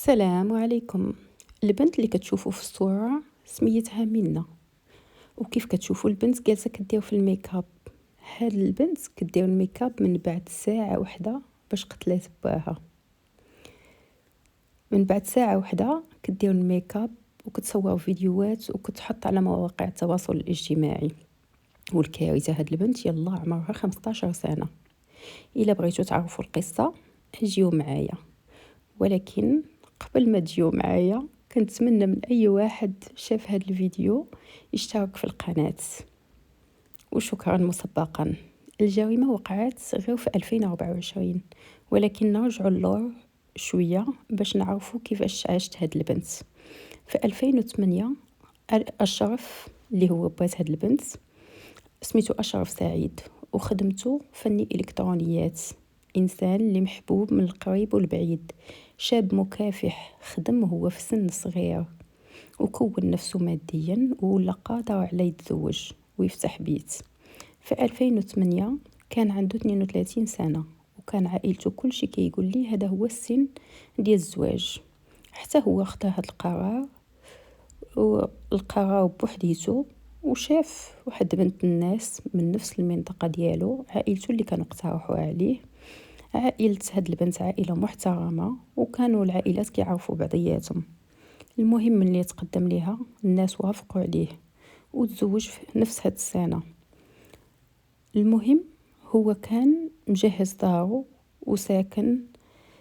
السلام عليكم. البنت اللي كتشوفوا في الصورة سميتها منى، وكيف كتشوفوا البنت جالسة كدير في الميكاب. هاد البنت كدير الميكاب من بعد ساعة وحدة باش قتلات باها. من بعد ساعة وحدة كدير الميكاب وكتصور فيديوهات وكتحط على مواقع التواصل الاجتماعي. والكارثة هاد البنت يلا عمرها 15 سنة. إلا بغيتو تعرفوا القصة اجيو معايا، ولكن قبل ما تجيو معايا كنتمنى من اي واحد شاف هذا الفيديو يشترك في القناة، وشكرا مسبقا. الجريمة وقعت غير في 2024، ولكن نرجع اللور شوية باش نعرفوا كيفاش عاشت هاد البنت. في 2008 أشرف اللي هو بات هاد البنت سميتو أشرف سعيد، وخدمته فني إلكترونيات. إنسان اللي محبوب من القريب والبعيد، شاب مكافح، خدم هو في سن صغير وكون نفسه ماديا ولا قادر على يتزوج ويفتح بيت. في 2008 كان عنده 32 سنة، وكان عائلته كل شيء كيقول لي هذا هو السن ديال الزواج. حتى هو اختار هذا القرار بوحديته، وشاف واحد بنت الناس من نفس المنطقة ديالو، عائلته اللي كانوا اقترحوا عليه. عائلة هاد البنت عائلة محترمة، وكانوا العائلات كيعرفوا بعضياتهم. المهم ملي تقدم ليها الناس وافقوا عليه وتزوج في نفس هاد السنة. المهم هو كان مجهز دارو وساكن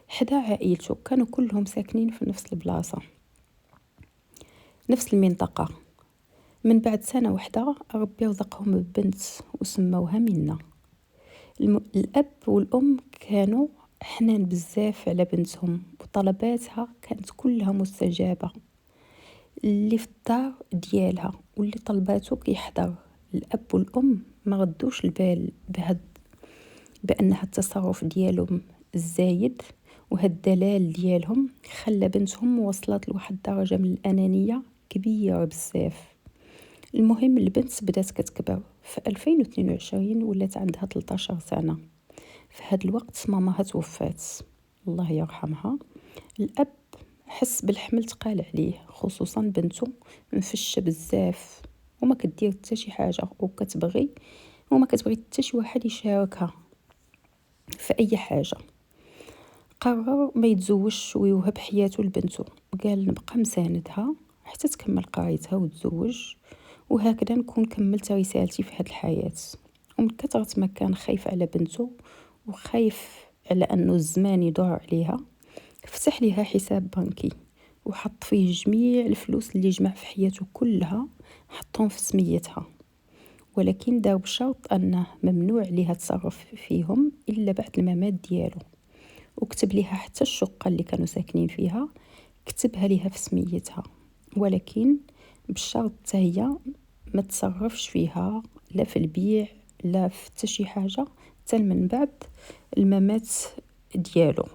حدا عائلته، كانوا كلهم ساكنين في نفس البلاصة نفس المنطقة. من بعد سنة وحدة ربي رزقهم ببنت وسموها منى. الأب والأم كانوا حنان بزاف على بنتهم، وطلباتها كانت كلها مستجابة. اللي في الدار ديالها واللي طلباتو كيحضر. الأب والأم ما ردوش البال بأنها التصرف ديالهم الزايد وهاد الدلال ديالهم خلى بنتهم وصلت لواحد الدرجة من الأنانية كبيرة بزاف. المهم البنت بدات كتكبر. في 2022 ولات عندها 13 سنة. في هاد الوقت ماماها توفات، الله يرحمها. الأب حس بالحمل تقال عليه، خصوصا بنته مفشة بزاف وما كدير حتى شي حاجة وما كتبغي حتى شي واحد يشاركها في أي حاجة. قرر ما يتزوجش ويوهب حياته لبنته، قال نبقى مساندها حتى تكمل قرايتها وتزوج، وهكذا نكون كملت رسالتي في هذه الحياة. ومن كثرة ما كان خايف على بنته وخايف على أنه الزمان يدور عليها، فتح ليها حساب بنكي وحط فيه جميع الفلوس اللي جمع في حياته كلها، حطهم في سميتها. ولكن داو بشرط أنه ممنوع ليها تصرف فيهم إلا بعد الممات ديالو. وكتب ليها حتى الشقة اللي كانوا ساكنين فيها كتبها ليها في سميتها، ولكن بالشرط حتى هي ما تصرفش فيها، لا في البيع لا في حتى شي حاجة حتى من بعد الممات ديالو.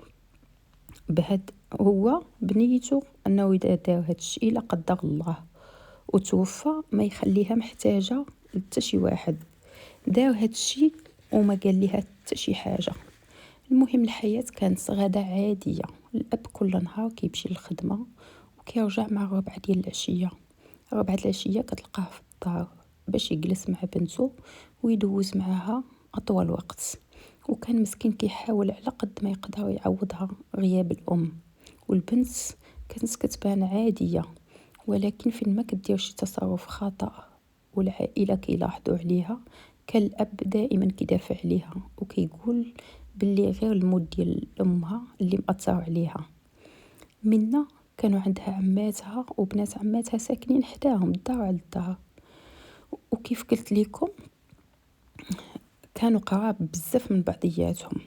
بهاد هو بنيته انه اذا دار هادشي لا قدر الله وتوفى ما يخليها محتاجه لحتى شي واحد. دار هادشي وما قال ليها حتى شي حاجه. المهم الحياه كانت غدا عاديه. الاب كل نهار كيمشي للخدمه وكيرجع مع 4 ديال العشيه. 4 العشيه كتلقاه في الدار باش يجلس مع بنته ويدوز معها اطول وقت. وكان مسكين كيحاول على قد ما يقدر يعوضها غياب الام. والبنت كانت كتبان عاديه، ولكن فين ما كدير شي تصرف خطأ والعائله كيلاحظوا عليها، كان الاب دائما كيدافع عليها وكيقول باللي غير الموت ديال امها اللي مأثر عليها. منا كانوا عندها عماتها وبنات عماتها ساكنين حداهم الدار على الدار، وكيف قلت لكم كانوا قراب بزاف من بعضياتهم.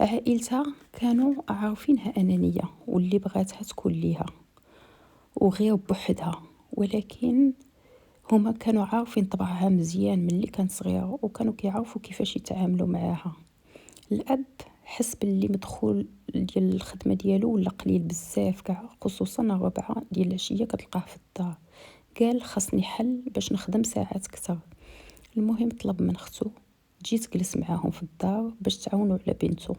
عائلتها كانوا عارفينها أنانية واللي بغاتها تكون ليها وغير بوحدها، ولكن هما كانوا عارفين طبعها مزيان من اللي كانت صغيرة وكانوا كيعرفوا كيفاش يتعاملوا معاها. الأب حس باللي مدخول ديال الخدمة ديالو ولا قليل بزاف كاع، خصوصا 4 ديال العشية كتلقاه في الدار. قال خاصني حل باش نخدم ساعات كتر. المهم طلب من اختو تجي تجلس معاهم في الدار باش تعاونوا على بنته.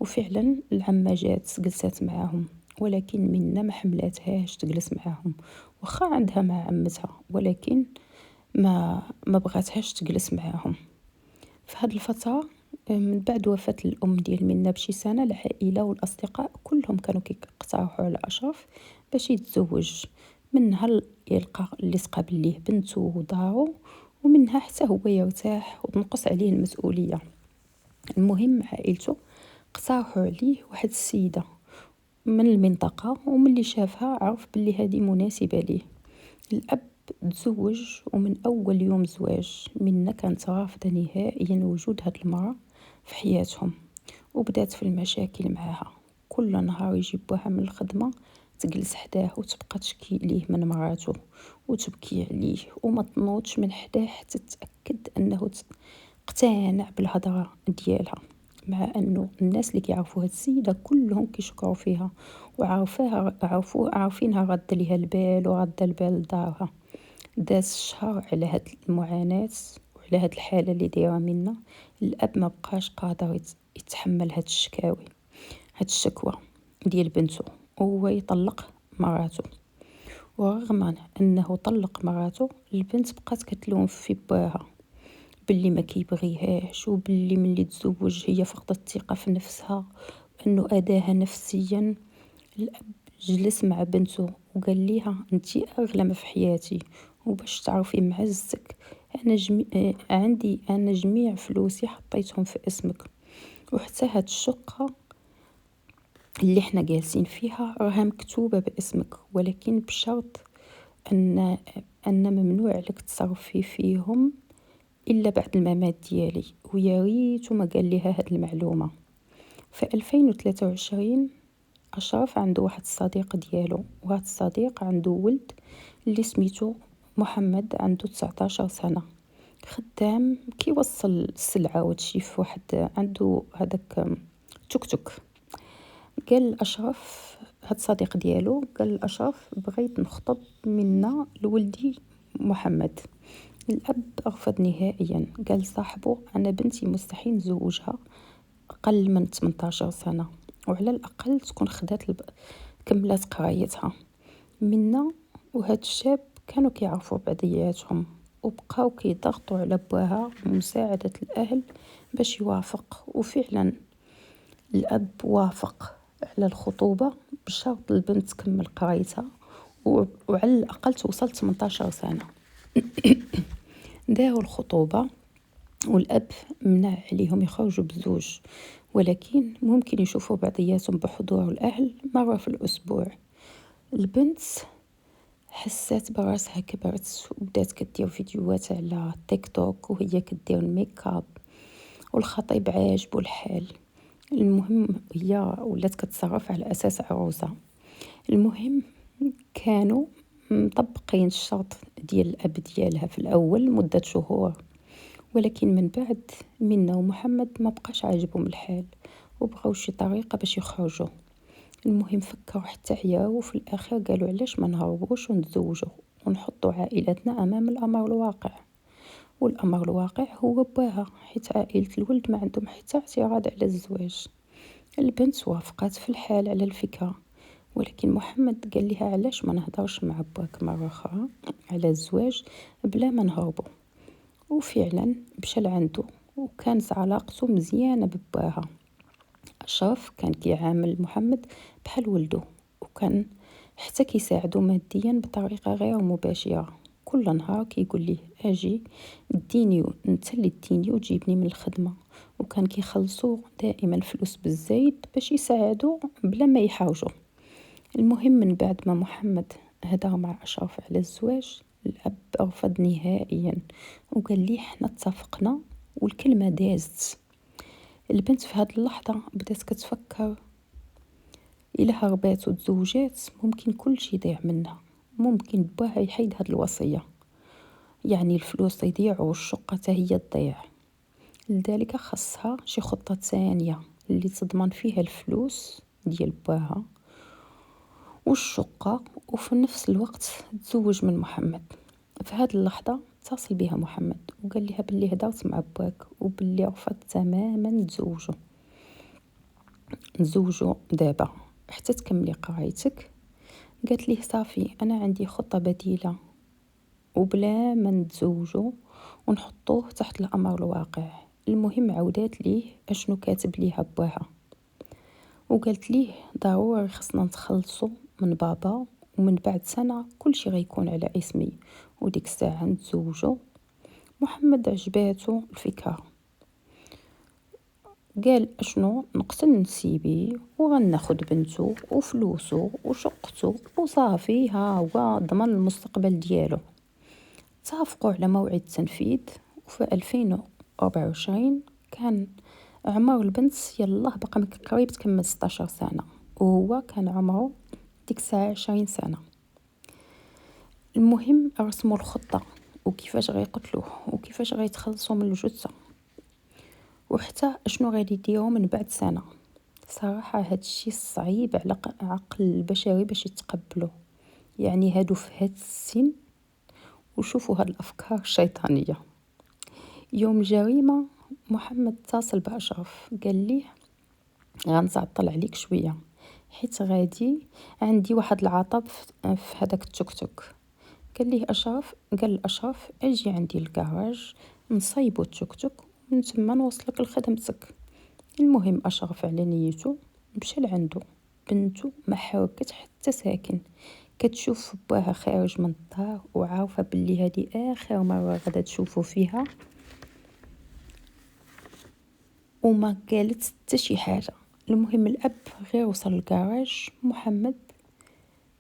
وفعلا العمه جات جلسات معاهم ولكن منا ما حملاتهاش تجلس معاهم، واخا عندها مع عمتها، ولكن ما بغاتهاش تجلس معاهم. في هاد الفترة من بعد وفاة الأم ديال منا بشي سنة، العائلة والأصدقاء كلهم كانوا كيقترحوا على أشرف باش يتزوج. منها يلقى اللي تقابل ليه بنته ودارو، ومنها حتى هو يرتاح وتنقص عليه المسؤولية. المهم عائلته اقترحوا عليه واحد السيدة من المنطقة، ومن شافها عرف بلي هذه مناسبة ليه. الأب تزوج، ومن أول يوم زواج منا كانت رافضة نهائيا وجود هاد المرأة في حياتهم، وبدات في المشاكل معها. كل نهار يجيبوها من الخدمة تجلس حداه وتبقى تشكي ليه من مراته وتبكي عليه، وما تنوضش من حداه حتى تتأكد أنه اقتنع بالهضرة ديالها. مع أنه الناس اللي كيعرفوا هاد السيدة كلهم كيشكروا فيها عارفينها رد ليها البال ورد البال لدارها. داز شهر على هاد المعاناة وعلى هاد الحالة اللي دايرة منا. الأب ما بقاش قادر يتحمل هاد الشكوى ديال بنته، وهو يطلق مراته. ورغم أنه طلق مراته، البنت بقات كتلوم في باها باللي ما كيبغيهاش، وباللي ملي تزوج هي فقدت الثقة في نفسها، وأنه أذاها نفسيا. الأب جلس مع بنته وقال ليها انتي أغلى ما في حياتي، وباش تعرفي معزتك أنا جميع فلوسي حطيتهم في اسمك، وحتى هاد الشقة اللي احنا جالسين فيها راها مكتوبة باسمك، ولكن بشرط أن ممنوع لك تصرفي فيهم إلا بعد الممات ديالي. ويا ريتو ما قال ليها هاد المعلومة. في 2023 أشرف عنده واحد الصديق ديالو، وهاد الصديق عنده ولد اللي سميتو محمد، عنده 19 سنة، خدام كيوصل السلعة وهادشي في واحد عنده هذاك توك توك. قال أشرف، هاد الصديق ديالو قال أشرف بغيت نخطب منا لولدي محمد. الأب رفض نهائيا، قال صاحبه أنا بنتي مستحيل نزوجها أقل من 18 سنة، وعلى الأقل تكون كملات قرايتها. منا وهاد الشاب كانوا كيعرفوا بعضياتهم، وبقاو كيضغطوا على باها ومساعدة الأهل باش يوافق. وفعلا الأب وافق على الخطوبة بشرط البنت تكمل قرايتها وعلى الأقل توصل 18 سنة. داروا الخطوبة، والأب منع عليهم يخرجوا بزوج، ولكن ممكن يشوفوا بعضياتهم بحضور الأهل مرة في الأسبوع. البنت حسات براسها كبرت، وبدات كدير فيديوهات على تيك توك وهي كدير الميك اب، والخطيب عاجبو الحال. المهم هي ولات كتصرف على أساس عروسة. المهم كانوا مطبقين الشرط ديال الأب ديالها في الأول مدة شهور، ولكن من بعد منا ومحمد ما بقاش عاجبهم الحال، وبغاو شي طريقة باش يخرجوا. المهم فكروا حتى عياو، وفي الأخير قالوا علاش ما نهربوش ونتزوجوا ونحطوا عائلتنا أمام الأمر الواقع. والأمر الواقع هو باها، حيت عائلة الولد ما عندهم حتى اعتراض على الزواج. البنت وافقات في الحال على الفكرة، ولكن محمد قال لها علاش ما نهضرش مع باك مرة أخرى على الزواج بلا ما نهربوا. وفعلا مشى لعندو، وكانت علاقته مزيانة بباها. أشرف كان كيعامل محمد بحال ولده، وكان حتى كيساعدو ماديا بطريقة غير مباشرة. كل نهار كيقول ليه اجي ديني، انت اللي ديني وتجيبني من الخدمة، وكان كيخلصو دائما فلوس بالزايد باش يساعدو بلا ما يحرجو. المهم من بعد ما محمد هدر مع أشرف على الزواج، الأب رفض نهائيا وقال لي حنا اتفقنا والكلمة دازت. البنت في هاد اللحظة بدات كتفكر إلا هربات وتزوجات ممكن كل شي يضيع منها، ممكن باها يحيد هاد الوصية، يعني الفلوس يضيعوا والشقة حتى هي تضيع. لذلك خاصها شي خطة ثانية اللي تضمن فيها الفلوس ديال باها والشقة، وفي نفس الوقت تزوج من محمد. في هذه اللحظة اتصل بها محمد وقال لها باللي هدرت مع باك وباللي رفض تماما نتزوجوا دابا. حتى تكملي قرايتك. قالت ليه صافي انا عندي خطة بديلة، وبلا ما نتزوجوا ونحطوه تحت الامر الواقع. المهم عودات ليه اشنو كاتب ليها باها، وقالت ليه ضروري خصنا نتخلصوا من بابا، ومن بعد سنة كل شي غيكون على اسمي، وديك الساعة نتزوجوا. محمد عجباتو الفكرة، قال اشنو نقتل نسيبي وغناخد بنتو وفلوسو وشقتو وصافي، ها هو ضمن المستقبل ديالو. اتفقوا على موعد تنفيذ، وفي 2024 كان عمر البنت يلاه بقى قريب تكمل 16 سنة، وهو كان عمره ديك الساعة 20 سنة. المهم رسموا الخطة وكيفاش غيقتلوه وكيفاش غيتخلصوا من الجثة، وحتى اشنو غادي يديروا من بعد سنة. صراحة هاد الشي صعيب على عقل البشري باش يتقبلو، يعني هادو في هاد السن وشوفوا هاد الافكار الشيطانية. يوم الجريمة محمد اتصل بأشرف، قال ليه غنتعطل عليك شوية حيت غادي عندي واحد العطب في هداك التوك توك. قال ليه اشرف، قال اشرف اجي عندي الكراج نصايبو التوك توك ومن تما نوصلك لخدمتك. المهم اشرف على نيته مشى لعندو. بنته ما حركت حتى ساكن، كتشوف باها خارج من الدار وعارفه بلي هذه اخر مره غادا تشوفو فيها، وما قالت حتى شي حاجه. المهم الاب غير وصل للكراج، محمد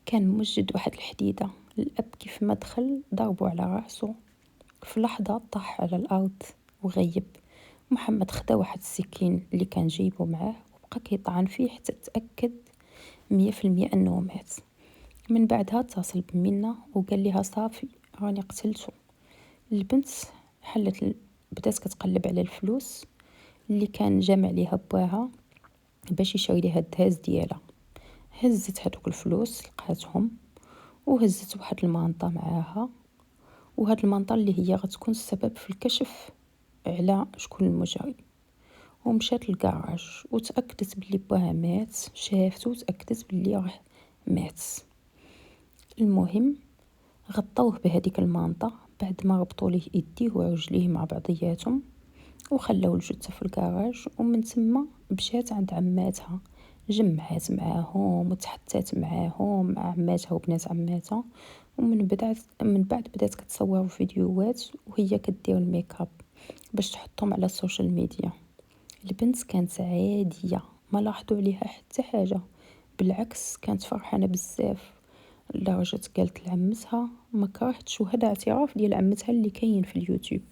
كان موجد واحد الحديده. الاب كيف ما دخل ضربو على راسو، في لحظه طاح على الارض وغيب. محمد خدا واحد السكين اللي كان جايبو معاه وبقى كيطعن فيه حتى تاكد 100% انه مات. من بعدها اتصل بمنة وقال لها صافي راني قتلته. البنت بدات كتقلب على الفلوس اللي كان جمع ليها باها باش يشري ليها الدهاز ديالها. هزت هذوك الفلوس لقاتهم، وهزت واحد المانطا معاها، وهاد المانطا اللي هي غتكون السبب في الكشف على شكون المجرم. ومشات للكراج وتاكدت بلي باها مات، شافته وتاكدت بلي راه مات. المهم غطوه بهذيك المانطا بعد ما ربطوا ليه يديه ورجليه مع بعضياتهم، وخلاو الجثه في الكراج. ومن تما مشات عند عماتها، جمعات معاهم وتحتات معاهم مع عماتها وبنات عماتها. من بعد بدات كتصور فيديوهات وهي كدير الميك اب باش تحطهم على السوشيال ميديا. البنت كانت عاديه، ما لاحظوا عليها حتى حاجه، بالعكس كانت فرحانه بزاف، لدرجه قالت لعمتها ما كرهتش، وهذا اعتراف ديال عمتها اللي كاين في اليوتيوب.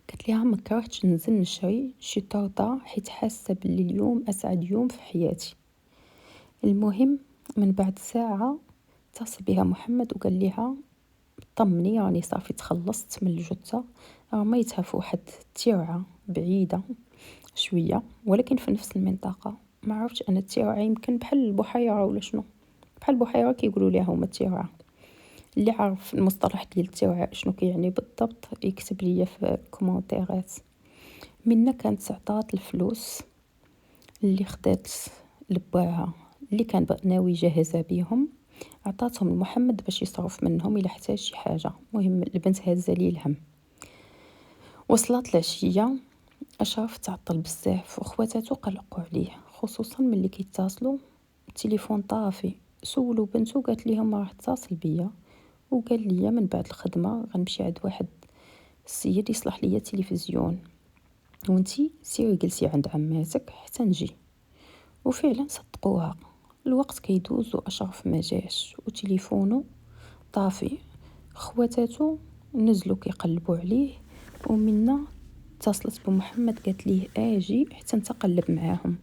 قالت لها ما كرهتش ننزل نشري شي طرطه حيت حاسه بلي اليوم اسعد يوم في حياتي. المهم من بعد ساعه اتصل بها محمد وقال لها طمني راني صافي تخلصت من الجثه، رميتها في واحد الترعه بعيده شويه ولكن في نفس المنطقه. ما عرفتش انا الترعه يمكن بحال البحيره ولا شنو، بحال البحيره كيقولوا ليها هما الترعه. اللي عارف المصطلح ديال الترعه شنو كيعني بالضبط يكتب لي في الكومونتيرات. منا كانت عطات الفلوس اللي خدات لباها اللي كان ناوي يجهزها بيهم، عطاتهم لمحمد باش يصرف منهم الا احتاج شي حاجه. المهم البنت هازه ليه الهم. وصلت العشيه، اشرف تعطل بزاف وخواتاتو قلقوا عليه، خصوصا ملي كيتصلوا التليفون طافي. سولوا بنتو قالت لهم راه اتصل بيا وقال لي من بعد الخدمه غنمشي عند واحد السيد يصلح لي التلفزيون، وانتي سيري جلسي عند عماتك حتى نجي. وفعلا صدقوها. الوقت كيدوز واشرف ما جاش وتليفونه طافي. خواتاتو نزلوا كيقلبوا عليه، ومنا اتصلت بمحمد قالت ليه اجي حتى انت قلب معاهم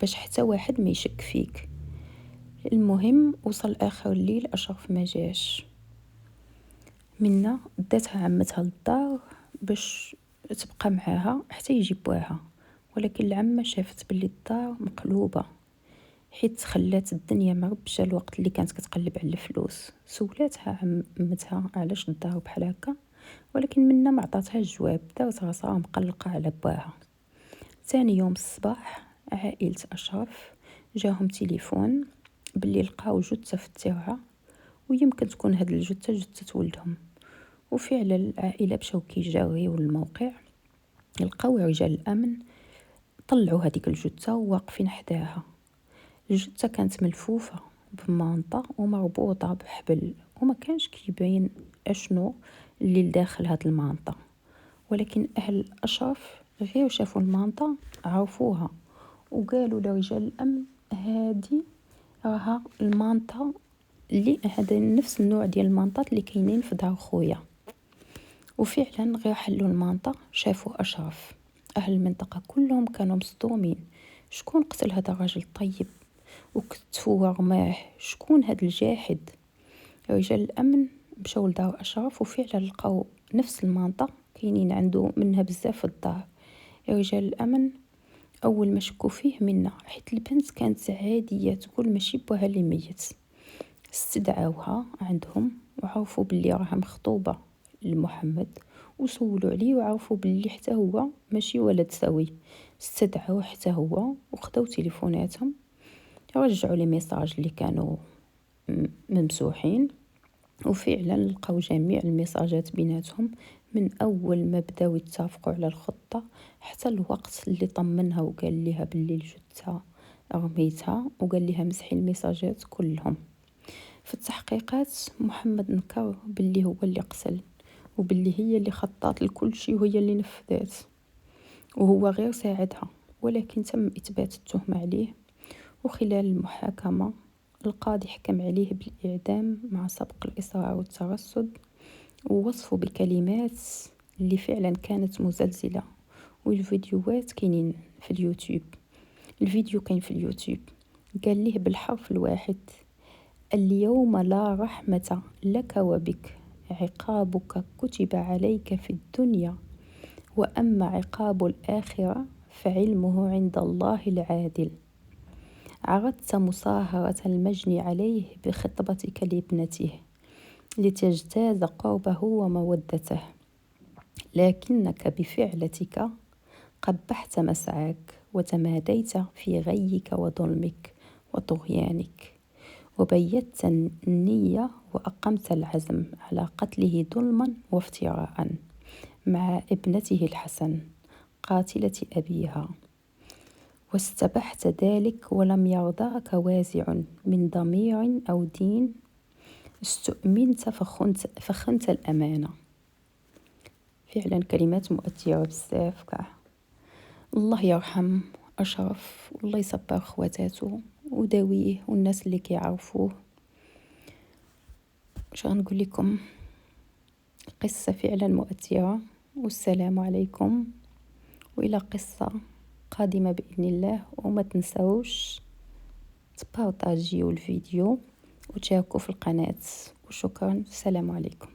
باش حتى واحد ما يشك فيك. المهم وصل اخر الليل اشرف ما جاش. منا داتها عمتها للدار باش تبقى معاها حتى يجيبوها، ولكن العمه شافت باللي الدار مقلوبه حيت خلات الدنيا مربشه الوقت اللي كانت كتقلب على الفلوس. سولاتها عمتها علاش الدار بحال هكا، ولكن منا ما عطاتها الجواب، دارت راسها مقلقه على باها. ثاني يوم الصباح عائله اشرف جاهم تليفون باللي لقاو جثة في الترعة، ويمكن تكون هاد الجثة جثة ولدهم. وفعلا العائلة مشاو كيجريو الموقع، لقاو رجال الأمن طلعوا هذيك الجثة وواقفين حداها. الجثة كانت ملفوفة بمانطة ومربوطة بحبل، وما كانش كيبين اشنو اللي لداخل هاد المانطة، ولكن أهل أشرف غير شافوا المانطة عرفوها وقالوا لرجال الأمن هادي راها المانطة اللي هذا نفس النوع ديال المانطات اللي كاينين في دار خويا. وفعلا غير حلوا المانطة شافوا أشرف. أهل المنطقة كلهم كانوا مصدومين، شكون قتل هذا الرجل الطيب وكتفو ورماه؟ شكون هذا الجاحد؟ رجال الأمن مشاو لدار أشرف وفعلا لقاو نفس المانطة كاينين عنده منها بزاف في الدار. رجال الأمن أول ما شكوا فيه منا، حيت البنت كانت عادية تقول ماشي بوها اللي ميت، استدعاوها عندهم وعرفوا باللي راها مخطوبة لمحمد، وسولوا عليه وعرفوا باللي حتى هو ماشي ولد سوي. استدعوه حتى هو وخداو تليفوناتهم، رجعوا لي ميساج اللي كانوا ممسوحين، وفعلا لقاو جميع الميساجات بيناتهم من اول ما بداو يتفقوا على الخطة حتى الوقت اللي طمنها وقال لها باللي الجثة رميتها، وقال لها مسحي الميساجات كلهم. في التحقيقات محمد نكر باللي هو اللي قتل، وباللي هي اللي خطط لكل شيء وهي اللي نفذت، وهو غير ساعدها. ولكن تم إثبات التهمة عليه، وخلال المحاكمة القاضي حكم عليه بالإعدام مع سبق الإصرار والترصد، ووصفه بكلمات اللي فعلا كانت مزلزلة. والفيديوهات كاينين في اليوتيوب، الفيديو كاين في اليوتيوب. قال ليه بالحرف الواحد: اليوم لا رحمة لك وبك، عقابك كتب عليك في الدنيا، وأما عقاب الآخرة فعلمه عند الله العادل. عرضت مصاهرة المجني عليه بخطبتك لابنته لتجتاز قربه ومودته، لكنك بفعلتك قبحت مسعاك وتماديت في غيك وظلمك وطغيانك، وبيت النية وأقمت العزم على قتله ظلما وافتراء مع ابنته الحسن قاتلة أبيها، واستبحت ذلك ولم يرضعك وازع من ضمير أو دين، استؤمنت فخنت الأمانة. فعلا كلمات مؤثرة بزاف كاع. الله يرحم أشرف والله يصبر خواتاته وداويه والناس اللي كيعرفوه. واش غنقول لكم، قصة فعلا مؤثرة. والسلام عليكم، وإلى قصة قادمة بإذن الله. وما تنسوش تبارطاجيو الفيديو وتشاركوا في القناة، وشكرا. السلام عليكم.